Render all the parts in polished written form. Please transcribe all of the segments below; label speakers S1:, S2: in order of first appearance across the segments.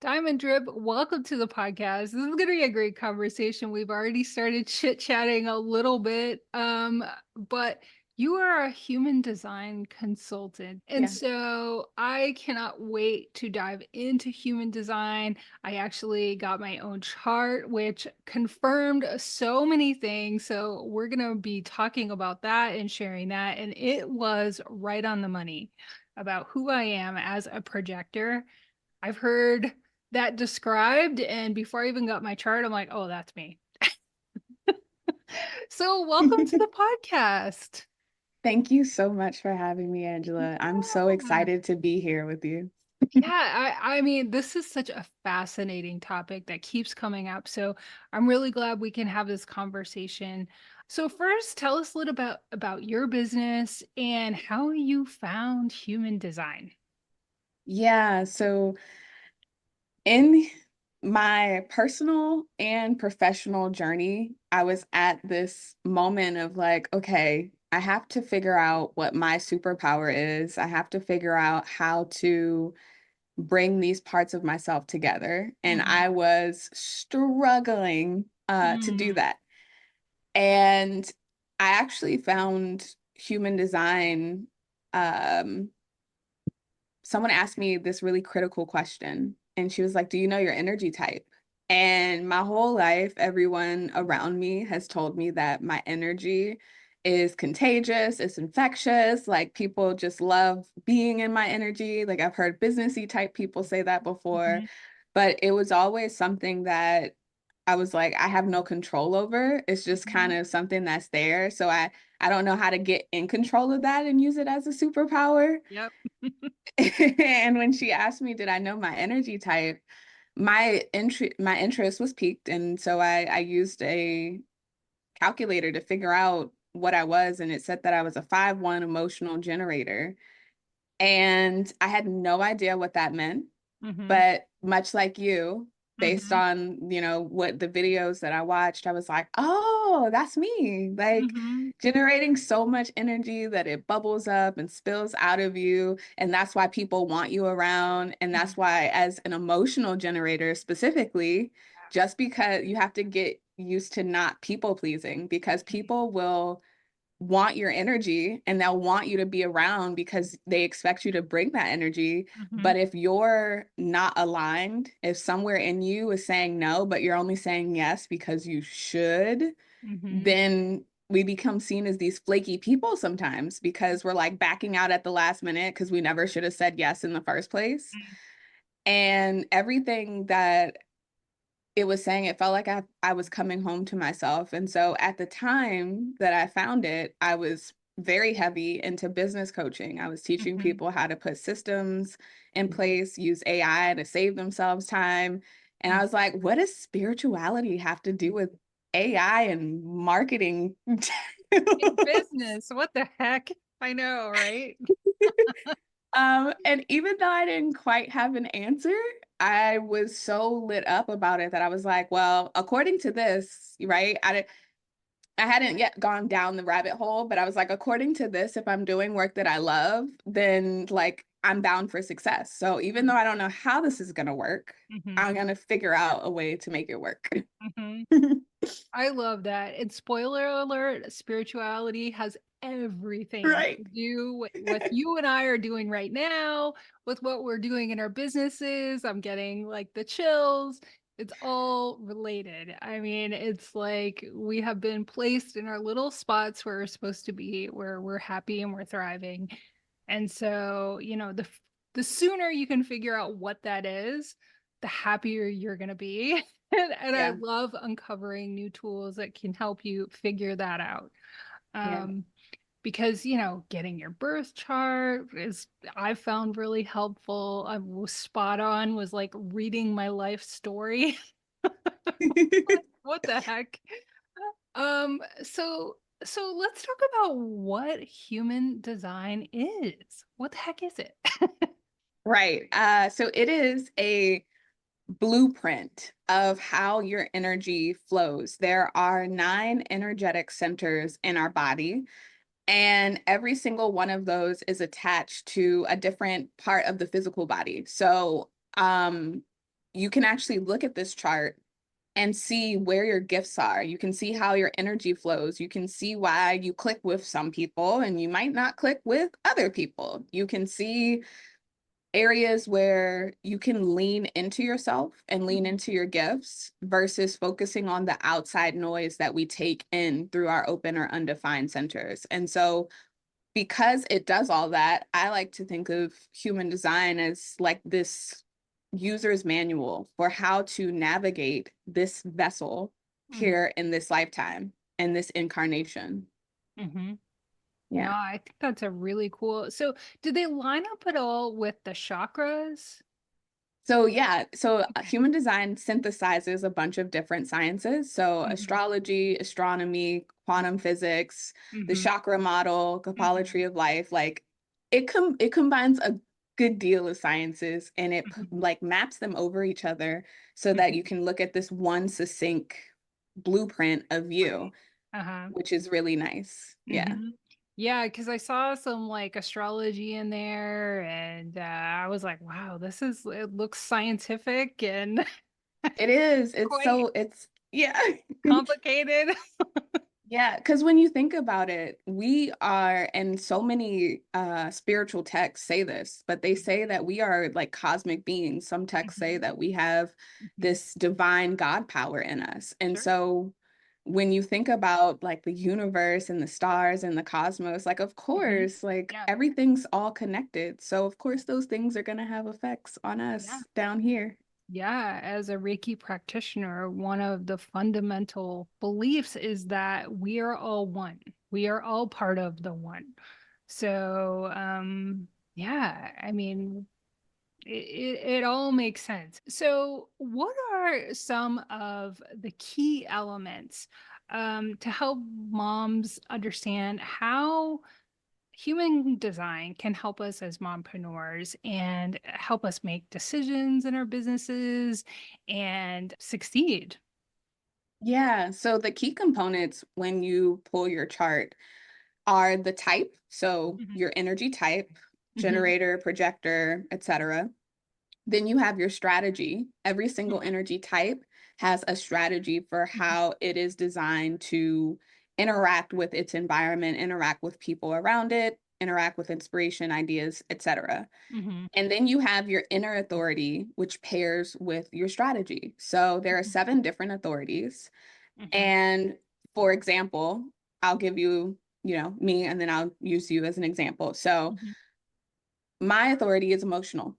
S1: Diamond Drip, welcome to the podcast. This is going to be a great conversation. We've already started chit-chatting a little bit, but you are a human design consultant. And
S2: Yeah.
S1: so I cannot wait to dive into human design. I actually got my own chart, which confirmed so many things. So we're going to be talking about that and sharing that. And it was right on the money about who I am as a projector. I've heard that described, and before I even got my chart, I'm like, oh, that's me. So welcome to the podcast.
S2: Thank you so much for having me, Angela. I'm so
S1: Yeah.
S2: excited to be here with you.
S1: I mean, this is such a fascinating topic that keeps coming up. So I'm really glad we can have this conversation. So first, tell us a little about your business and how you found human design.
S2: Yeah, so in my personal and professional journey, I was at this moment of like, okay, I have to figure out what my superpower is. I have to figure out how to bring these parts of myself together. And
S1: Mhm.
S2: I was struggling to do
S1: Mm.
S2: that. And I actually found human design. Um, Someone asked me this really critical question, and she was like, "Do you know your energy type?" And my whole life, everyone around me has told me that my energy is contagious, it's infectious. Like people just love being in my energy. Like I've heard businessy type people say that before,
S1: Mhm.
S2: but it was always something that I was like, I have no control over. It's just kind
S1: Mhm.
S2: of something that's there. So I don't know how to get in control of that and use it as a superpower.
S1: Yep.
S2: And when she asked me, did I know my energy type, my interest was piqued. And so I used a calculator to figure out what I was. And it said that I was a 5-1 emotional generator. And I had no idea what that meant.
S1: Mhm.
S2: But much like you, based
S1: Mhm.
S2: on, what the videos that I watched, I was like, oh, that's me. Like
S1: Mhm.
S2: generating so much energy that it bubbles up and spills out of you. And that's why people want you around. And that's
S1: Mhm.
S2: why, as an emotional generator specifically, just because you have to get used to not people pleasing, because people will want your energy and they'll want you to be around because they expect you to bring that energy.
S1: Mhm.
S2: But if you're not aligned, if somewhere in you is saying no, but you're only saying yes because you should,
S1: Mhm.
S2: then we become seen as these flaky people sometimes because we're like backing out at the last minute because we never should have said yes in the first place. And everything that it was saying, it felt like I was coming home to myself. And so at the time that I found it, I was very heavy into business coaching. I was teaching
S1: Mhm.
S2: people how to put systems in place, use AI to save themselves time. And I
S1: Mhm.
S2: was like, what does spirituality have to do with AI and marketing?
S1: In business, what the heck? I know, right?
S2: And even though I didn't quite have an answer, I was so lit up about it that I was like, well, according to this, right? I hadn't yet gone down the rabbit hole, but I was like, according to this, if I'm doing work that I love, then like I'm bound for success. So even though I don't know how this is gonna work,
S1: Mhm.
S2: I'm gonna figure out a way to make it work.
S1: Mhm. I love that. And spoiler alert, spirituality has everything
S2: Right.
S1: to do with what you and I are doing right now, with what we're doing in our businesses. I'm getting like the chills. It's all related. I mean, it's like we have been placed in our little spots where we're supposed to be, where we're happy and we're thriving. And so, the sooner you can figure out what that is, the happier you're going to be. And I
S2: Yeah.
S1: love uncovering new tools that can help you figure that out.
S2: Yeah.
S1: Um, because, getting your birth chart is, I found really helpful. I was spot on, was like reading my life story. Like, what the heck? So let's talk about what human design is. What the heck is it?
S2: Right. So it is a blueprint of how your energy flows. There are 9 energetic centers in our body, and every single one of those is attached to a different part of the physical body. So, you can actually look at this chart and see where your gifts are. You can see how your energy flows. You can see why you click with some people and you might not click with other people. You can see areas where you can lean into yourself and lean into your gifts versus focusing on the outside noise that we take in through our open or undefined centers. And so because it does all that, I like to think of human design as like this user's manual for how to navigate this vessel here in this lifetime and this incarnation.
S1: Mm-hmm. No,
S2: Yeah.
S1: I think that's a really cool. So, do they line up at all with the chakras?
S2: So yeah, so human design synthesizes a bunch of different sciences. So
S1: Mm-hmm.
S2: astrology, astronomy, quantum physics, the
S1: Mm-hmm.
S2: chakra model,
S1: Mm-hmm.
S2: Capology of life, like it combines a good deal of sciences and it like maps them over each other so that you can look at this one succinct blueprint of you,
S1: Right. Uh-huh.
S2: which is really nice. Yeah.
S1: Mm-hmm. Yeah, because I saw some like astrology in there, and I was like, wow, it looks scientific and
S2: It is.
S1: quite
S2: It's yeah.
S1: complicated.
S2: Yeah, because when you think about it, we are, and so many spiritual texts say this, but they say that we are like cosmic beings. Some texts say
S1: Mhm.
S2: that we have
S1: Mhm.
S2: this divine God power in us. And
S1: Sure.
S2: so when you think about like the universe and the stars and the cosmos, like of
S1: Mhm.
S2: course, like
S1: Yeah.
S2: everything's all connected. So of course those things are going to have effects on
S1: Yeah.
S2: us down here.
S1: Yeah, as a Reiki practitioner, one of the fundamental beliefs is that we are all one. We are all part of the one. So, yeah, I mean, it all makes sense. So, what are some of the key elements to help moms understand how human design can help us as mompreneurs and help us make decisions in our businesses and succeed?
S2: Yeah, so the key components when you pull your chart are the type, so
S1: Mhm.
S2: your energy type,
S1: Mhm.
S2: generator, projector, etc. Then you have your strategy. Every single
S1: Mhm.
S2: energy type has a strategy for
S1: Mhm.
S2: how it is designed to interact with its environment, interact with people around it, interact with inspiration, ideas, etc.
S1: Mhm.
S2: And then you have your inner authority, which pairs with your strategy. So there are
S1: Mhm.
S2: 7 different authorities.
S1: Mhm.
S2: And for example, I'll give you, me, and then I'll use you as an example. So
S1: Mhm.
S2: my authority is emotional,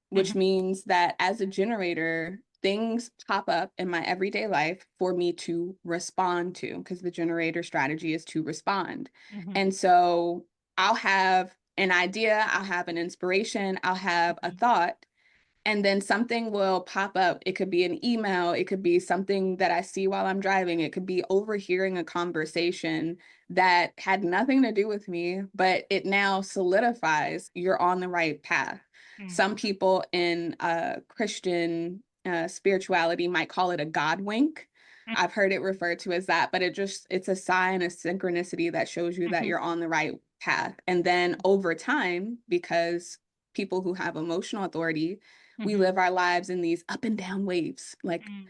S2: which
S1: Mhm.
S2: means that as a generator, things pop up in my everyday life for me to respond to, because the generator strategy is to respond.
S1: Mhm.
S2: And so I'll have an idea, I'll have an inspiration, I'll have a
S1: Mhm.
S2: thought, and then something will pop up. It could be an email. It could be something that I see while I'm driving. It could be overhearing a conversation that had nothing to do with me, but it now solidifies you're on the right path.
S1: Mhm.
S2: Some people in Christian spirituality might call it a God wink. I've heard it referred to as that, but it's a sign, a synchronicity that shows you that
S1: Mhm.
S2: you're on the right path. And then over time, because people who have emotional authority, we
S1: Mhm.
S2: live our lives in these up and down waves.
S1: Mhm.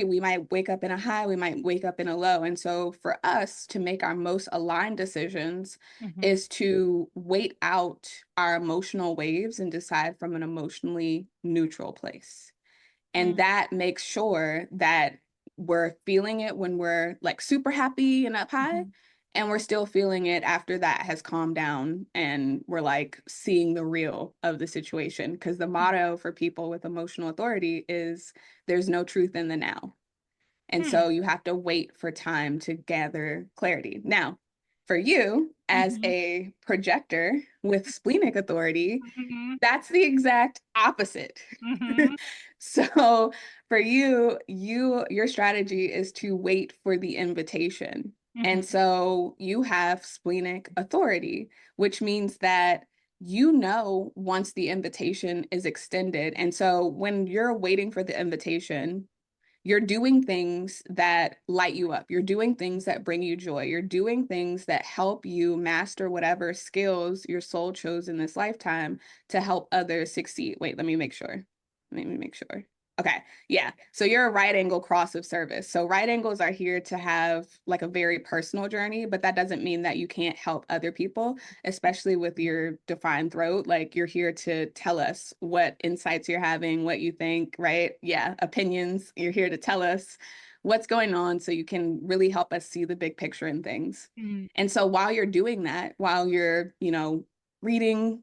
S2: We might wake up in a high, we might wake up in a low. And so for us to make our most aligned decisions
S1: Mhm.
S2: is to wait out our emotional waves and decide from an emotionally neutral place. And
S1: Mhm.
S2: that makes sure that we're feeling it when we're like super happy and up high,
S1: Mhm.
S2: and we're still feeling it after that has calmed down and we're like seeing the real of the situation. Because the motto for people with emotional authority is there's no truth in the now. And
S1: Mhm.
S2: so you have to wait for time to gather clarity. Now, for you as
S1: Mhm.
S2: a projector with splenic authority,
S1: Mhm.
S2: that's the exact opposite.
S1: Mhm.
S2: So for your strategy is to wait for the invitation. And
S1: Mhm.
S2: so you have splenic authority, which means that once the invitation is extended. And so when you're waiting for the invitation, you're doing things that light you up. You're doing things that bring you joy. You're doing things that help you master whatever skills your soul chose in this lifetime to help others succeed. Wait, let me make sure. Let me make sure. Okay. Yeah. So you're a right angle cross of service. So right angles are here to have like a very personal journey, but that doesn't mean that you can't help other people, especially with your defined throat. Like you're here to tell us what insights you're having, what you think, right? Yeah. Opinions. You're here to tell us what's going on so you can really help us see the big picture in things.
S1: Mm-hmm.
S2: And so while you're doing that, while you're, reading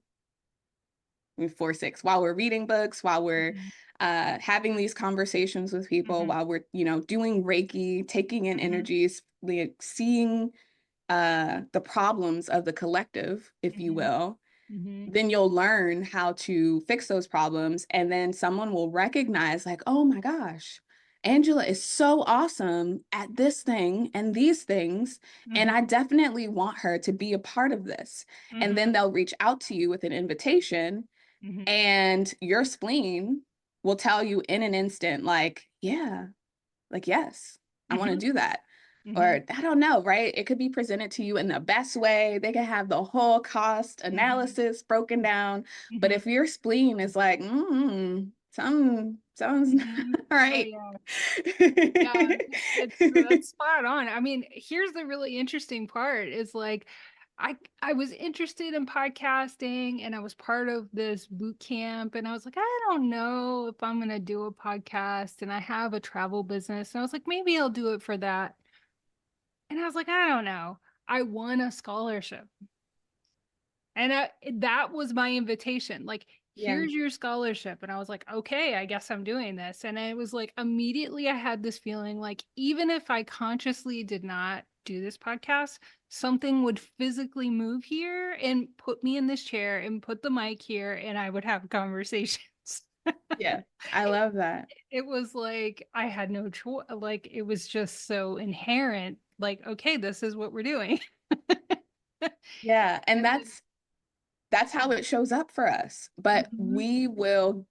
S2: 4-6, while we're reading books, while we're having these conversations with people,
S1: Mm-hmm.
S2: while we're, doing Reiki, taking in
S1: Mm-hmm.
S2: energies, like seeing the problems of the collective, if you
S1: Mm-hmm.
S2: will,
S1: Mm-hmm.
S2: then you'll learn how to fix those problems. And then someone will recognize, like, oh my gosh, Angela is so awesome at this thing and these things. And I
S1: Mm-hmm.
S2: definitely want her to be a part of this. And
S1: Mm-hmm.
S2: then they'll reach out to you with an invitation,
S1: Mm-hmm.
S2: and your spleen will tell you in an instant, like, yeah, like, yes, I want to
S1: Mm-hmm.
S2: do that.
S1: Mm-hmm.
S2: Or I don't know, right? It could be presented to you in the best way. They could have the whole cost analysis broken down. But
S1: Mm-hmm.
S2: if your spleen is like, sounds
S1: Mm-hmm.
S2: all
S1: Oh
S2: right.
S1: yeah. Yeah, that's spot on. I mean, here's the really interesting part is like I was interested in podcasting and I was part of this boot camp and I was like, I don't know if I'm going to do a podcast, and I have a travel business and I was like, maybe I'll do it for that. And I was like, I don't know. I won a scholarship. And that was my invitation. Like,
S2: Yeah.
S1: here's your scholarship. And I was like, okay, I guess I'm doing this. And it was like, immediately I had this feeling like, even if I consciously did not do this podcast, something would physically move here and put me in this chair and put the mic here, and I would have conversations.
S2: Yeah. I love that.
S1: It was like, I had no choice. Like, it was just so inherent. Like, okay, this is what we're doing.
S2: Yeah. And
S1: And then,
S2: that's how it shows up for us. But
S1: mhm,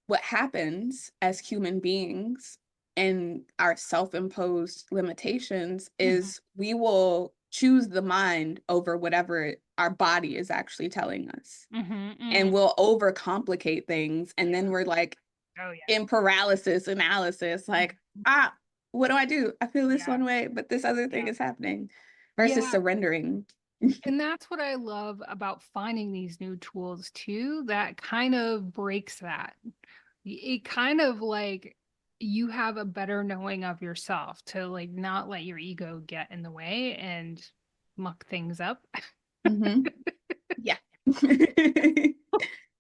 S2: what happens as human beings and our self-imposed limitations
S1: mhm,
S2: is we will choose the mind over whatever our body is actually telling us.
S1: mhm,
S2: And
S1: mhm.
S2: we'll overcomplicate things. And then
S1: Yeah.
S2: we're like
S1: Oh yeah.
S2: in paralysis analysis, like,
S1: Mhm.
S2: what do I do? I feel this
S1: Yeah.
S2: one way, but this other thing
S1: Yeah.
S2: is happening versus
S1: Yeah.
S2: surrendering.
S1: And that's what I love about finding these new tools too, that kind of breaks that. It kind of like, you have a better knowing of yourself to like not let your ego get in the way and muck things up.
S2: Hmm. Yeah.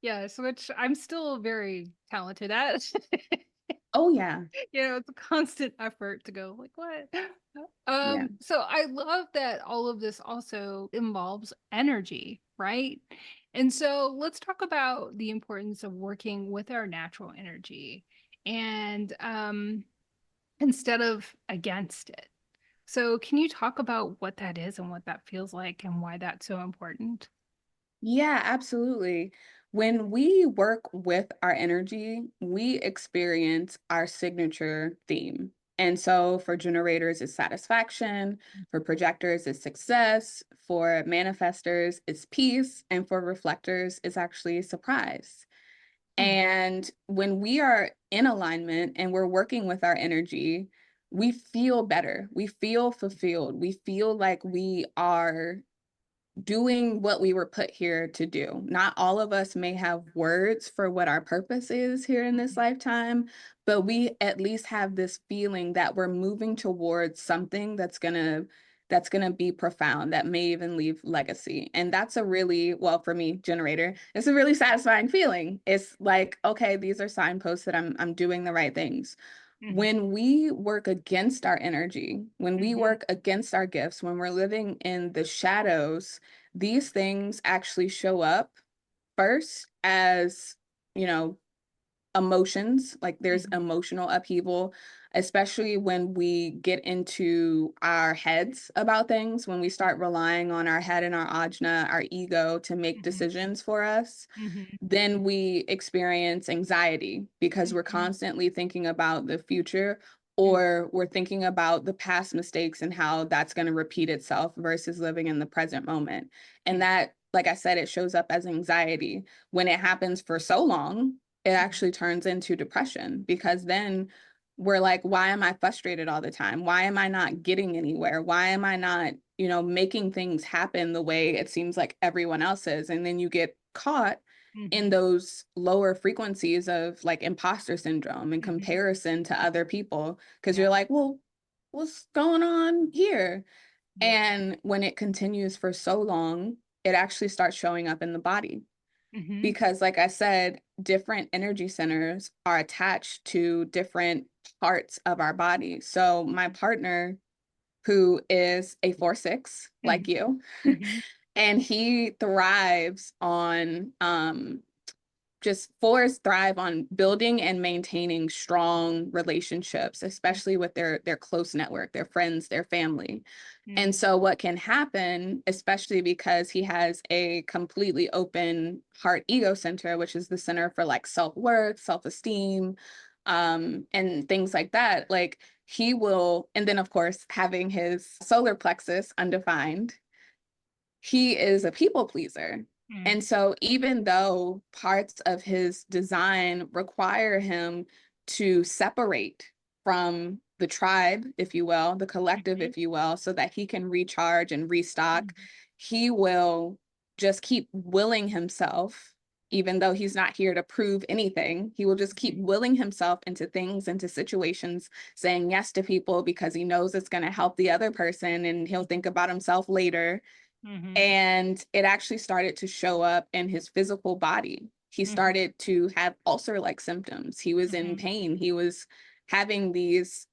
S1: Yes, which I'm still very talented at.
S2: Oh, yeah.
S1: It's a constant effort to go like, what?
S2: Yeah.
S1: So I love that all of this also involves energy, right? And so let's talk about the importance of working with our natural energy, and instead of against it. So can you talk about what that is and what that feels like and why that's so important?
S2: Yeah, absolutely. When we work with our energy, we experience our signature theme. And so for generators, it's satisfaction. For projectors, it's success. For manifestors, it's peace. And for reflectors, it's actually surprise.
S1: Mm,
S2: And when we are in alignment and we're working with our energy, we feel better. We feel fulfilled. We feel like we are doing what we were put here to do. Not all of us may have words for what our purpose is here in this
S1: mhm,
S2: lifetime, but we at least have this feeling that we're moving towards something that's going to be profound, that may even leave legacy. And that's a really, well, for me, generator, it's a really satisfying feeling. It's like, okay, these are signposts that I'm doing the right things.
S1: mhm,
S2: When we work against our energy, when we
S1: mhm,
S2: work against our gifts, when we're living in the shadows, these things actually show up first as, you know, emotions, like there's
S1: mhm,
S2: emotional upheaval, especially when we get into our heads about things, when we start relying on our head and our ajna, our ego to make
S1: mhm,
S2: decisions for us.
S1: mhm,
S2: Then we experience anxiety because we're
S1: mhm,
S2: constantly thinking about the future,
S1: mhm,
S2: or we're thinking about the past mistakes and how that's going to repeat itself versus living in the present moment. And
S1: mhm,
S2: that, like I said, it shows up as anxiety when it happens for so long. it actually turns into depression, because then we're like, why am I frustrated all the time? Why am I not getting anywhere? Why am I not, making things happen the way it seems like everyone else is? And then you get caught in those lower frequencies of like imposter syndrome and comparison to other people, because you're like, well, what's going on here?
S1: Yeah.
S2: And when it continues for so long, it actually starts showing up in the body. Because like I said, different energy centers are attached to different parts of our body. So my partner, who is a 4/6 like you, and he thrives on just fours thrive on building and maintaining strong relationships, especially with their close network, their friends, their family. And so what can happen, especially because he has a completely open heart ego center, which is the center for like self-worth, self-esteem, and things like that, like he will, and then of course having his solar plexus undefined, he is a people pleaser. And so even though parts of his design require him to separate from the tribe, if you will, the collective, if you will, so that he can recharge and restock, he will just keep willing himself, even though he's not here to prove anything. He will just keep willing himself into things, into situations, saying yes to people because he knows it's going to help the other person and he'll think about himself later. And it actually started to show up in his physical body. He started to have ulcer-like symptoms. He was in pain. He was having these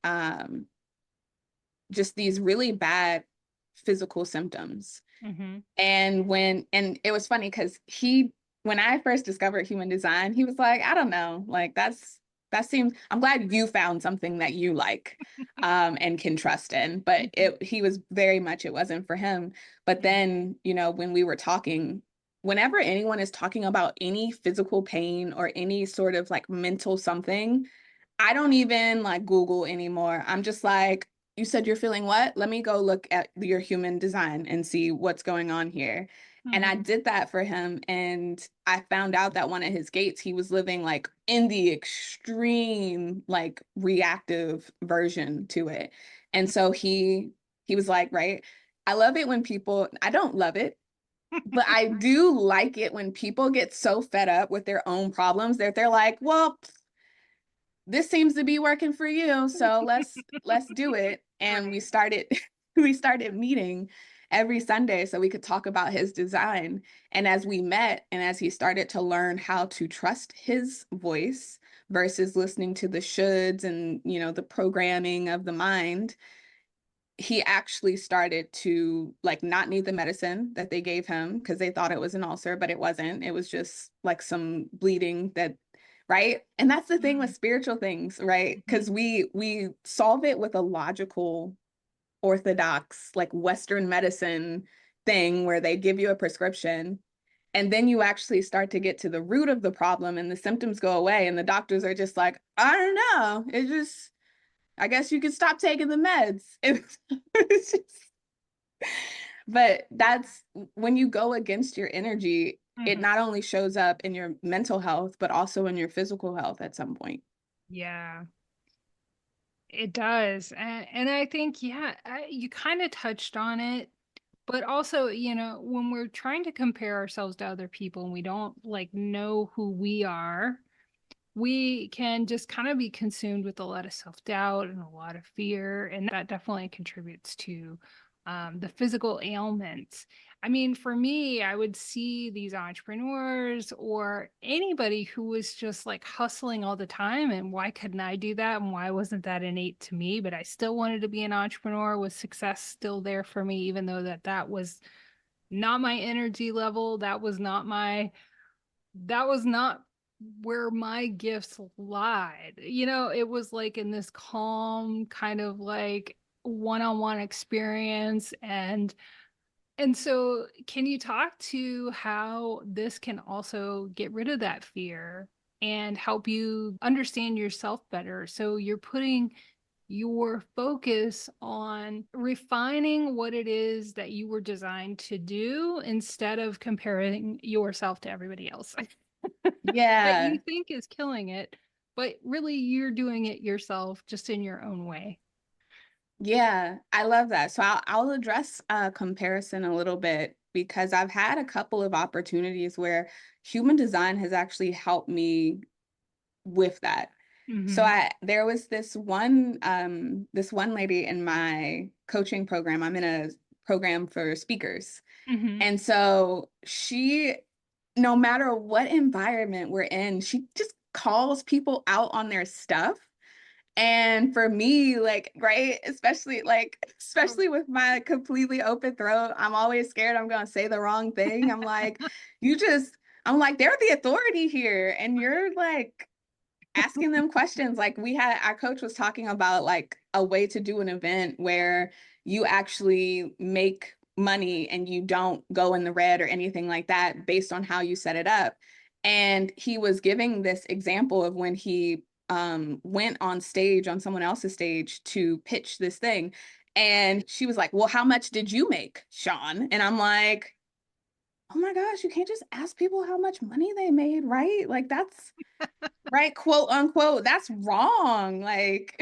S2: just these really bad physical symptoms. And it was funny because when I first discovered human design, he was like, I don't know, like I'm glad you found something that you like and can trust in. But he was very much, it wasn't for him. But then, when we were talking, whenever anyone is talking about any physical pain or any sort of like mental something, I don't even like Google anymore. I'm just like, you said you're feeling what? Let me go look at your human design and see what's going on here. And I did that for him. And I found out that one of his gates, he was living like in the extreme, like reactive version to it. And so he was like, right, I love it when I don't love it, but I do like it when people get so fed up with their own problems that they're like, well, this seems to be working for you, so let's do it. And we started meeting every Sunday so we could talk about his design. And as we met and as he started to learn how to trust his voice versus listening to the shoulds and the programming of the mind, he actually started to like not need the medicine that they gave him because they thought it was an ulcer, but it wasn't. It was just like some bleeding that, right? And that's the thing with spiritual things, right? Because we solve it with a logical, orthodox, like Western medicine thing where they give you a prescription. And then you actually start to get to the root of the problem and the symptoms go away. And the doctors are just like, I don't know. It just, I guess you could stop taking the meds. It's just, but that's when you go against your energy, it not only shows up in your mental health, but also in your physical health at some point.
S1: Yeah, it does. And I think, yeah, you kind of touched on it, but also, when we're trying to compare ourselves to other people and we don't like know who we are, we can just kind of be consumed with a lot of self-doubt and a lot of fear. And that definitely contributes to the physical ailments. I mean, for me, I would see these entrepreneurs or anybody who was just like hustling all the time. And why couldn't I do that? And why wasn't that innate to me? But I still wanted to be an entrepreneur. Was success still there for me, even though that was not my energy level? That was not where my gifts lied. It was like in this calm kind of like one-on-one experience. And so can you talk to how this can also get rid of that fear and help you understand yourself better? So you're putting your focus on refining what it is that you were designed to do instead of comparing yourself to everybody else. that you
S2: Yeah.
S1: think is killing it, but really you're doing it yourself, just in your own way.
S2: Yeah, I love that. So I'll address comparison a little bit because I've had a couple of opportunities where human design has actually helped me with that. So
S1: Mm-hmm.
S2: there was this one lady in my coaching program. I'm in a program for speakers.
S1: Mm-hmm.
S2: And so she, no matter what environment we're in, she just calls people out on their stuff. And for me, like, right, especially with my completely open throat, I'm always scared I'm gonna say the wrong thing. I'm like, they're the authority here. And you're like asking them questions. Like our coach was talking about like a way to do an event where you actually make money and you don't go in the red or anything like that based on how you set it up. And he was giving this example of when he went on stage on someone else's stage to pitch this thing. And she was like, well, how much did you make, Sean? And I'm like, oh my gosh, you can't just ask people how much money they made, right? Like that's right, quote unquote, that's wrong. Like,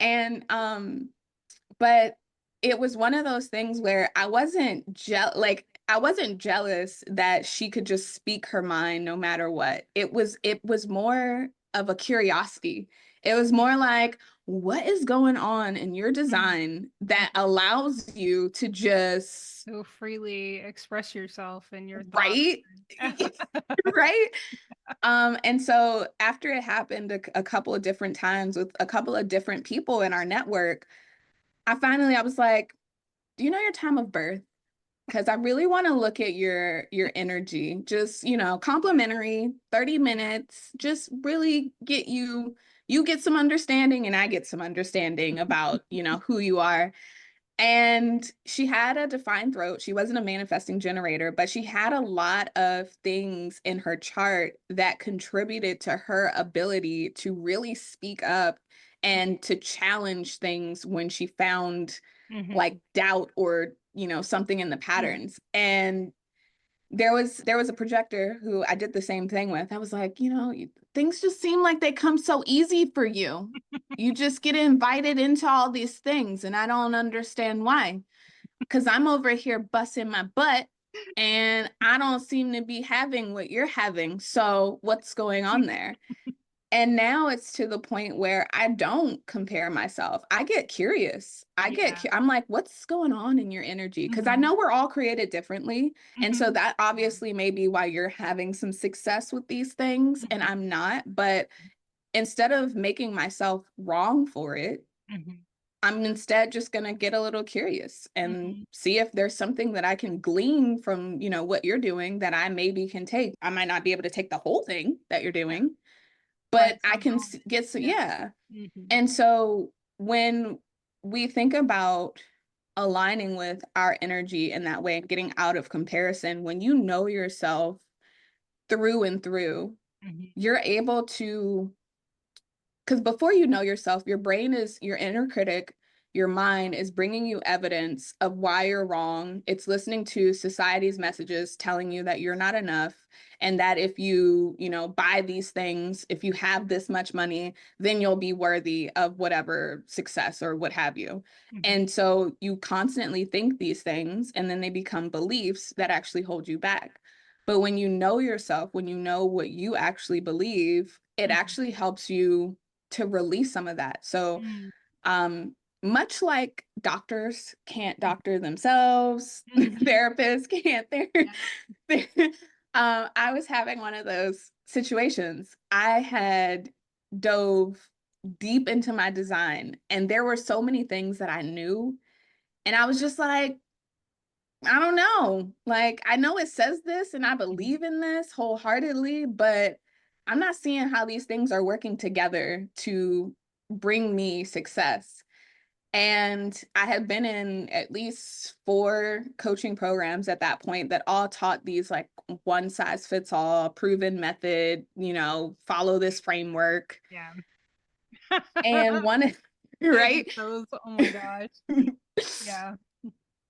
S2: and but it was one of those things where I wasn't jealous that she could just speak her mind no matter what. It was more of a curiosity. It was more like, what is going on in your design that allows you to just
S1: So freely express yourself and your thoughts.
S2: write? Right? And so after it happened a couple of different times with a couple of different people in our network, I was like, do you know your time of birth? Because I really want to look at your energy. Just, complimentary, 30 minutes, just really you get some understanding and I get some understanding about, who you are. And she had a defined throat. She wasn't a manifesting generator, but she had a lot of things in her chart that contributed to her ability to really speak up and to challenge things when she found
S1: Mm-hmm.
S2: like doubt or, something in the patterns. And there was a projector who I did the same thing with. I was like, things just seem like they come so easy for you. You just get invited into all these things, and I don't understand why. Because I'm over here busting my butt, and I don't seem to be having what you're having. So what's going on there? And now it's to the point where I don't compare myself. I get curious.
S1: Yeah.
S2: I'm like, what's going on in your energy? Because I
S1: Mm-hmm.
S2: know we're all created differently. And so
S1: Mm-hmm.
S2: that obviously may be why you're having some success with these things and
S1: Mm-hmm.
S2: I'm not. But instead of making myself wrong for it,
S1: Mm-hmm.
S2: I'm instead just going to get a little curious and
S1: Mm-hmm.
S2: see if there's something that I can glean from, what you're doing that I maybe can take. I might not be able to take the whole thing that you're
S1: Yeah.
S2: doing,
S1: Find
S2: but I
S1: some
S2: can
S1: elements.
S2: get some,
S1: Yeah.
S2: yeah.
S1: Mm-hmm.
S2: And so when we think about aligning with our energy in that way and getting out of comparison, when you know yourself through and through,
S1: Mm-hmm.
S2: you're able to, because before you know yourself, your brain is your inner critic. Your mind is bringing you evidence of why you're wrong. It's listening to society's messages telling you that you're not enough and that if you, buy these things, if you have this much money, then you'll be worthy of whatever success or what have you.
S1: Mm-hmm.
S2: And so you constantly think these things and then they become beliefs that actually hold you back. But when you know yourself, when you know what you actually believe, it
S1: Mm-hmm.
S2: actually helps you to release some of that. So,
S1: Mm-hmm.
S2: um, much like doctors can't doctor themselves,
S1: Mm-hmm.
S2: therapists can't
S1: Yeah.
S2: I was having one of those situations. I had dove deep into my design, and there were so many things that I knew, and I was just like, I don't know. Like, I know it says this and I
S1: Mm-hmm.
S2: believe in this wholeheartedly, but I'm not seeing how these things are working together to bring me success. And I had been in at least 4 coaching programs at that point that all taught these like one size fits all, proven method, follow this framework.
S1: Yeah.
S2: And one,
S1: I did
S2: right?
S1: those. Oh my gosh. Yeah.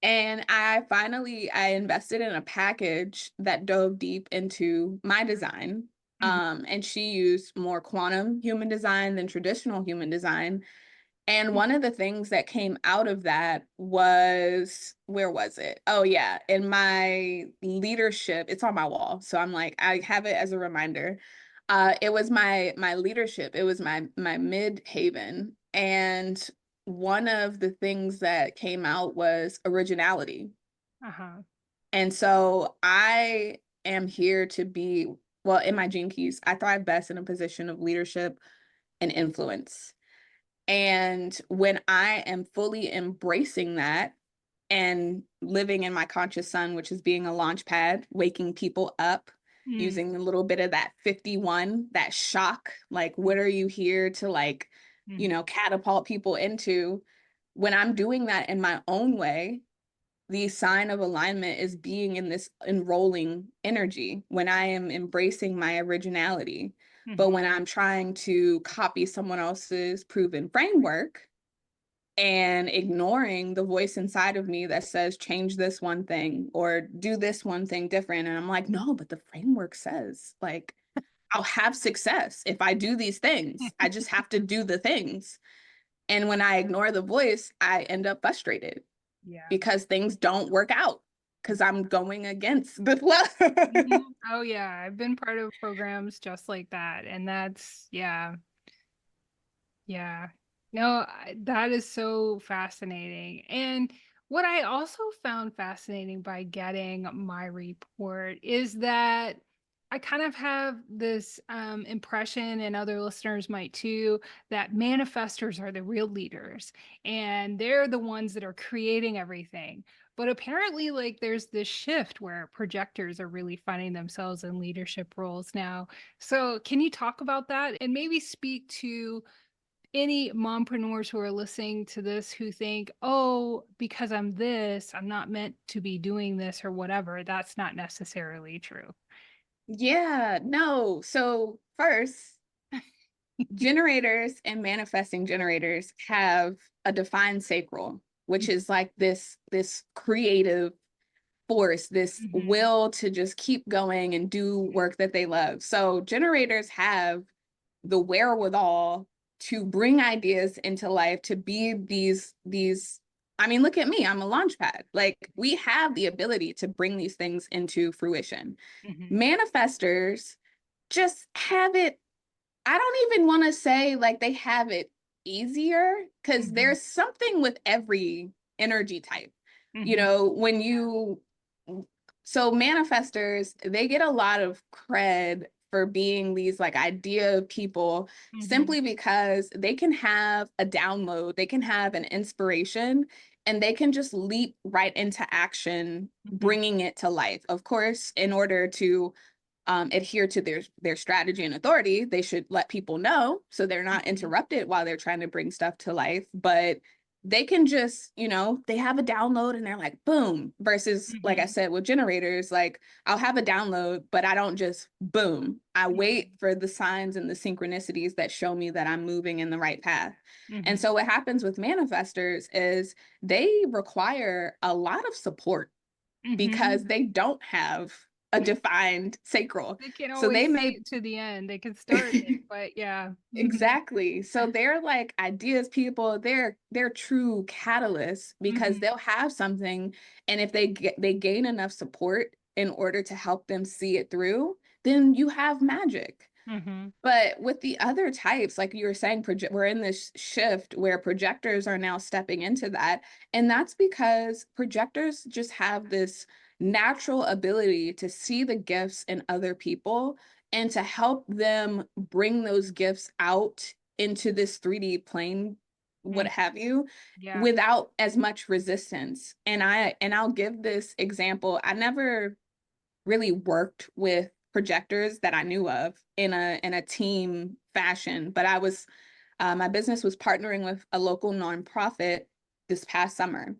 S2: And I invested in a package that dove deep into my design.
S1: Mhm.
S2: And she used more quantum human design than traditional human design. And one of the things that came out of that was, where was it? Oh yeah, in my leadership, it's on my wall. So I'm like, I have it as a reminder. It was my leadership. It was my mid haven. And one of the things that came out was originality.
S1: Uh-huh.
S2: And so I am here to be, well, in my gene keys, I thrive best in a position of leadership and influence. And when I am fully embracing that and living in my conscious sun, which is being a launch pad, waking people up,
S1: Mm.
S2: using a little bit of that 51, that shock, like, what are you here to, like,
S1: Mhm.
S2: catapult people into? When I'm doing that in my own way, the sign of alignment is being in this enrolling energy when I am embracing my originality. But
S1: Mhm.
S2: when I'm trying to copy someone else's proven framework and ignoring the voice inside of me that says, change this one thing or do this one thing different. And I'm like, no, but the framework says, like, I'll have success if I do these things. I just have to do the things. And when I ignore the voice, I end up frustrated
S1: Yeah.
S2: because things don't work out because I'm going against the flow.
S1: Mhm. Oh yeah, I've been part of programs just like that, and that's yeah. Yeah. No, that is so fascinating. And what I also found fascinating by getting my report is that I kind of have this impression, and other listeners might too, that manifestors are the real leaders and they're the ones that are creating everything. But apparently, like, there's this shift where projectors are really finding themselves in leadership roles now. So, can you talk about that and maybe speak to any mompreneurs who are listening to this who think, oh, because I'm this, I'm not meant to be doing this or whatever? That's not necessarily true.
S2: Yeah, no. So first, generators and manifesting generators have a defined sacral, which is like this creative force, this
S1: Mhm.
S2: will to just keep going and do work that they love. So generators have the wherewithal to bring ideas into life, to be these I mean, look at me, I'm a launch pad. Like, we have the ability to bring these things into fruition.
S1: Mhm.
S2: Manifestors just have it, I don't even want to say like they have it easier, because
S1: Mhm.
S2: there's something with every energy type.
S1: Mhm.
S2: When you, so manifestors, they get a lot of cred for being these like idea people
S1: Mhm.
S2: simply because they can have a download, they can have an inspiration, and they can just leap right into action,
S1: Mhm.
S2: bringing it to life. Of course, in order to adhere to their strategy and authority, they should let people know so they're not
S1: Mhm.
S2: interrupted while they're trying to bring stuff to life. But they can just, they have a download and they're like, boom. Versus, like I
S1: Mhm.
S2: said, with generators, like, I'll have a download, but I don't just boom. I wait
S1: Mhm.
S2: for the signs and the synchronicities that show me that I'm moving in the right path. And
S1: Mhm.
S2: so what happens with manifestors is they require a lot of support
S1: Mhm.
S2: because they don't have a defined sacral.
S1: They can't
S2: So they
S1: always see
S2: may
S1: it to the end. They can start it, but yeah. Mhm.
S2: exactly. So they're like ideas people, they're true catalysts because
S1: Mhm.
S2: they'll have something, and if they gain enough support in order to help them see it through, then you have magic.
S1: Mhm.
S2: But with the other types, like you were saying, we're in this shift where projectors are now stepping into that. And that's because projectors just have this natural ability to see the gifts in other people and to help them bring those gifts out into this 3D plane, what
S1: Mm.
S2: have you,
S1: Yeah.
S2: without as much resistance. And I'll give this example. I never really worked with projectors that I knew of in a team fashion, but I was my business was partnering with a local nonprofit this past summer.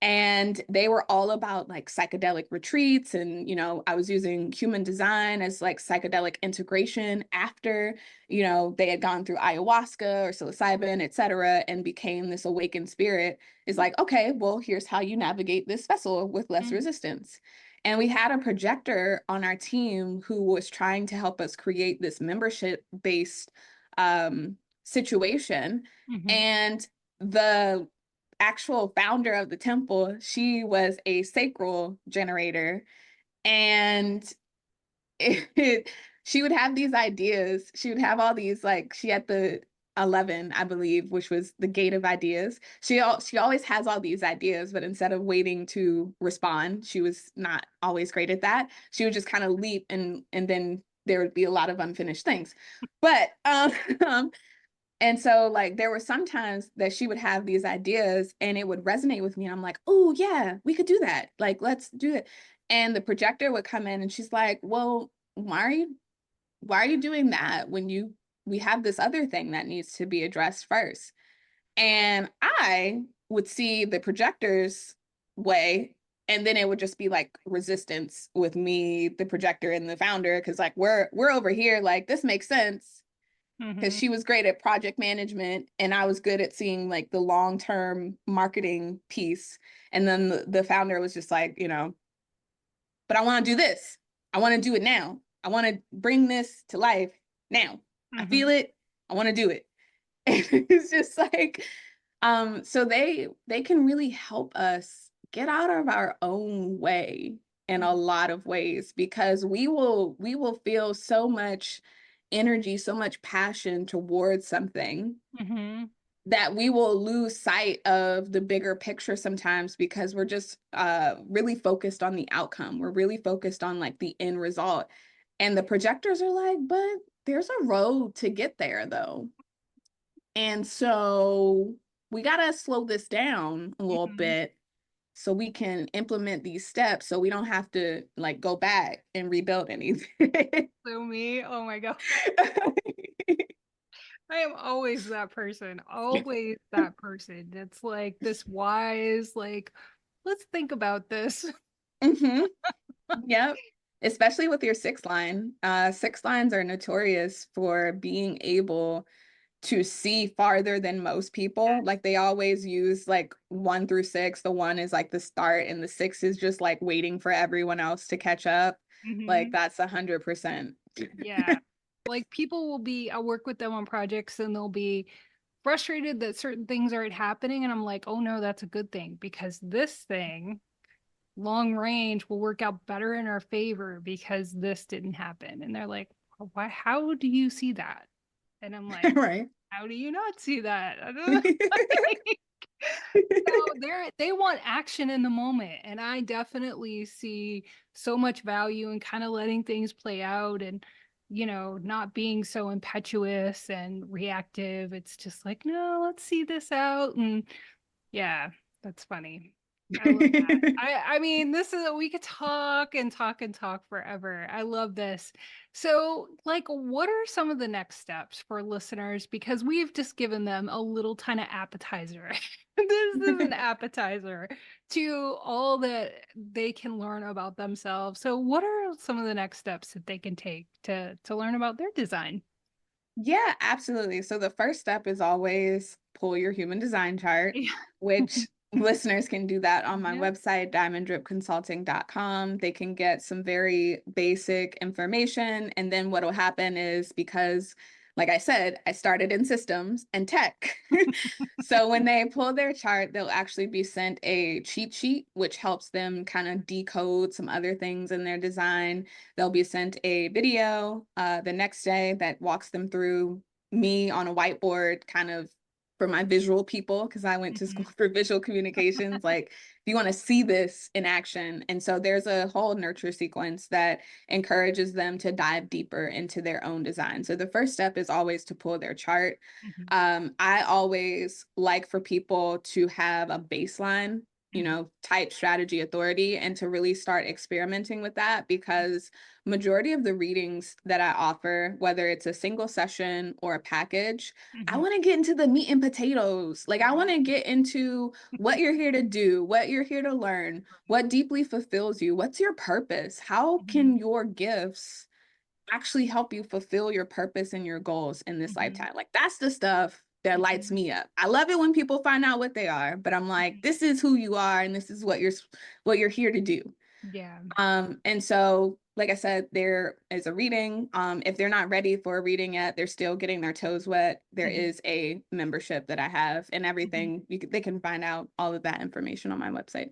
S2: And they were all about like psychedelic retreats. And, you know, I was using human design as like psychedelic integration after, you know, they had gone through ayahuasca or psilocybin, et cetera, and became this awakened spirit. Is like, okay, well, here's how you navigate this vessel with less
S1: Mm-hmm.
S2: resistance. And we had a projector on our team who was trying to help us create this membership based situation.
S1: Mm-hmm.
S2: And the actual founder of the temple, she was a sacral generator. And she would have these ideas. She would have all these, like, she had the 11, I believe, which was the gate of ideas. She always has all these ideas, but instead of waiting to respond, she was not always great at that. She would just kind of leap, and then there would be a lot of unfinished things. But and so like there were some times that she would have these ideas and it would resonate with me. And I'm like, oh yeah, we could do that. Like, let's do it. And the projector would come in and she's like, well, why are you doing that when we have this other thing that needs to be addressed first? And I would see the projector's way, and then it would just be like resistance with me, the projector, and the founder, because like we're over here, like this makes sense because
S1: Mm-hmm.
S2: she was great at project management and I was good at seeing like the long-term marketing piece. And then the founder was just like, you know, but I want to do this. I want to do it now. I want to bring this to life now. I
S1: Mm-hmm.
S2: feel it. I want to do it. And it's just like, so they can really help us get out of our own way in a lot of ways, because we will feel so much energy, so much passion towards something
S1: Mm-hmm.
S2: that we will lose sight of the bigger picture sometimes, because we're just really focused on the outcome. We're really focused on like the end result. And the projectors are like, but there's a road to get there though. And so we got to slow this down a little
S1: Mm-hmm.
S2: bit so we can implement these steps so we don't have to like go back and rebuild anything.
S1: So me, oh my God. I am always that person, always that person. That's like this wise, like, let's think about this.
S2: hmm Yep. Especially with your six line. Six lines are notorious for being able to see farther than most people. Like they always use like 1 through 6. The 1 is like the start, and the 6 is just like waiting for everyone else to catch up. Like
S1: Hmm.
S2: that's 100%.
S1: Yeah. Like people will be, I work with them on projects and they'll be frustrated that certain things aren't happening. And I'm like, oh no, that's a good thing because this thing, long range, will work out better in our favor because this didn't happen. And they're like, why, how do you see that? And I'm like,
S2: Right.
S1: how do you not see that? I don't know. So they want action in the moment. And I definitely see so much value in kind of letting things play out and, not being so impetuous and reactive. It's just like, no, let's see this out. And yeah, that's funny. I love that. I mean, this is we could talk and talk and talk forever. I love this. So, like, what are some of the next steps for listeners? Because we've just given them a little tiny appetizer. This is an appetizer to all that they can learn about themselves. So, what are some of the next steps that they can take to learn about their design?
S2: Yeah, absolutely. So the first step is always pull your human design chart,
S1: Yeah.
S2: which listeners can do that on my
S1: Yeah.
S2: website, diamonddripconsulting.com. They can get some very basic information. And then what will happen is, because, like I said, I started in systems and tech. So when they pull their chart, they'll actually be sent a cheat sheet, which helps them kind of decode some other things in their design. They'll be sent a video the next day that walks them through me on a whiteboard, kind of for my visual people, because I went to
S1: Mhm.
S2: school for visual communications. Like, if you want to see this in action. And so there's a whole nurture sequence that encourages them to dive deeper into their own design. So the first step is always to pull their chart.
S1: Mhm.
S2: I always like for people to have a baseline type strategy authority, and to really start experimenting with that, because majority of the readings that I offer, whether it's a single session or a package, I want to get into the meat and potatoes. Like, I want to get into what you're here to do, what you're here to learn, what deeply fulfills you, what's your purpose, how can your gifts actually help you fulfill your purpose and your goals in this lifetime. Like, that's the stuff that lights me up. I love it when people find out what they are, but I'm like, this is who you are, and this is what you're here to do.
S1: Yeah.
S2: And so, like I said, there is a reading. If they're not ready for a reading yet, they're still getting their toes wet, there is a membership that I have, and everything. They can find out all of that information on my website.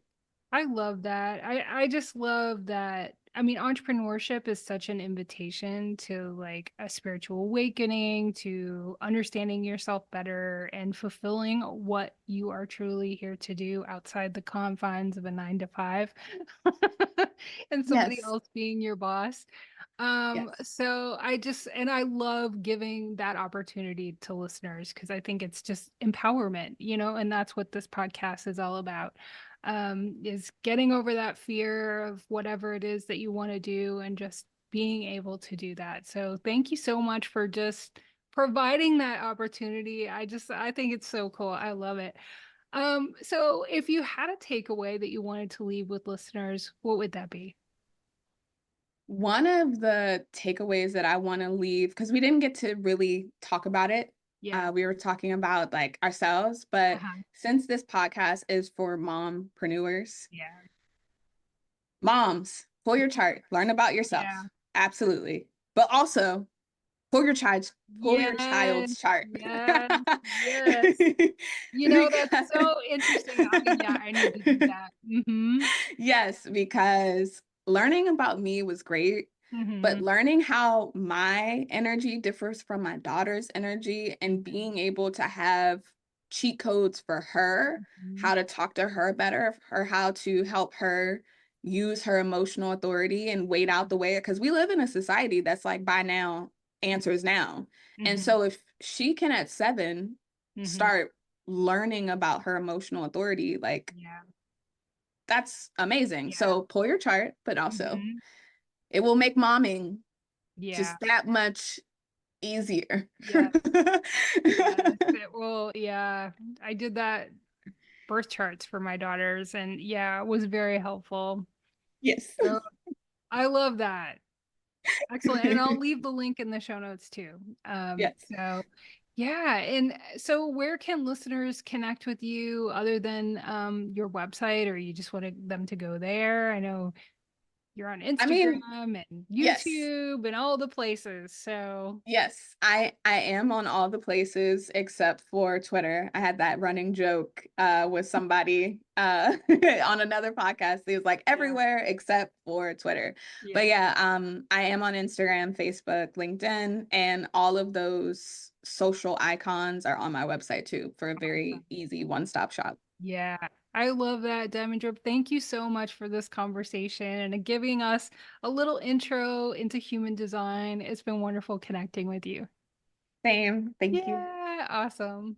S1: I love that. I just love that. I mean, entrepreneurship is such an invitation to like a spiritual awakening, to understanding yourself better and fulfilling what you are truly here to do outside the confines of a 9 to 5 and somebody
S2: Yes.
S1: else being your boss.
S2: Yes.
S1: So I love giving that opportunity to listeners because I think it's just empowerment, and that's what this podcast is all about. Is getting over that fear of whatever it is that you want to do and just being able to do that. So thank you so much for just providing that opportunity. I think it's so cool. I love it. So if you had a takeaway that you wanted to leave with listeners, what would that be?
S2: One of the takeaways that I want to leave, because we didn't get to really talk about it.
S1: Yeah.
S2: We were talking about like ourselves, but
S1: Uh-huh.
S2: since this podcast is for mompreneurs,
S1: Yeah.
S2: moms, pull your chart, learn about yourself.
S1: Yeah.
S2: Absolutely. But also pull your
S1: Yes.
S2: child's chart.
S1: Yes. Yes. That's
S2: Because
S1: so interesting. Yeah, I need to do that.
S2: yes, because learning about me was great, but learning how my energy differs from my daughter's energy and being able to have cheat codes for her, how to talk to her better, or how to help her use her emotional authority and wait out the way, because we live in a society that's like, buy now, answers now. And so if she can at 7 start learning about her emotional authority, like,
S1: Yeah.
S2: that's amazing.
S1: Yeah.
S2: So pull your chart, but also it will make momming
S1: Yeah.
S2: just that much easier.
S1: Yes. Yes. It will. Yeah. I did that birth charts for my daughters and yeah, it was very helpful.
S2: Yes.
S1: So I love that. Excellent. And I'll leave the link in the show notes too.
S2: Yes.
S1: So yeah. And so where can listeners connect with you other than your website, or you just wanted them to go there? I know you're on
S2: I mean,
S1: Instagram and
S2: yes.
S1: YouTube and all the places. So
S2: Yes, I am on all the places except for Twitter. I had that running joke with somebody on another podcast. He was like,
S1: yeah.
S2: everywhere except for Twitter. But
S1: Yeah.
S2: yeah, I am on Instagram, Facebook, LinkedIn, and all of those social icons are on my website too, for a very easy one-stop shop.
S1: Yeah. I love that, Demandrip. Thank you so much for this conversation and giving us a little intro into human design. It's been wonderful connecting with you.
S2: Same. Thank you.
S1: Yeah, awesome.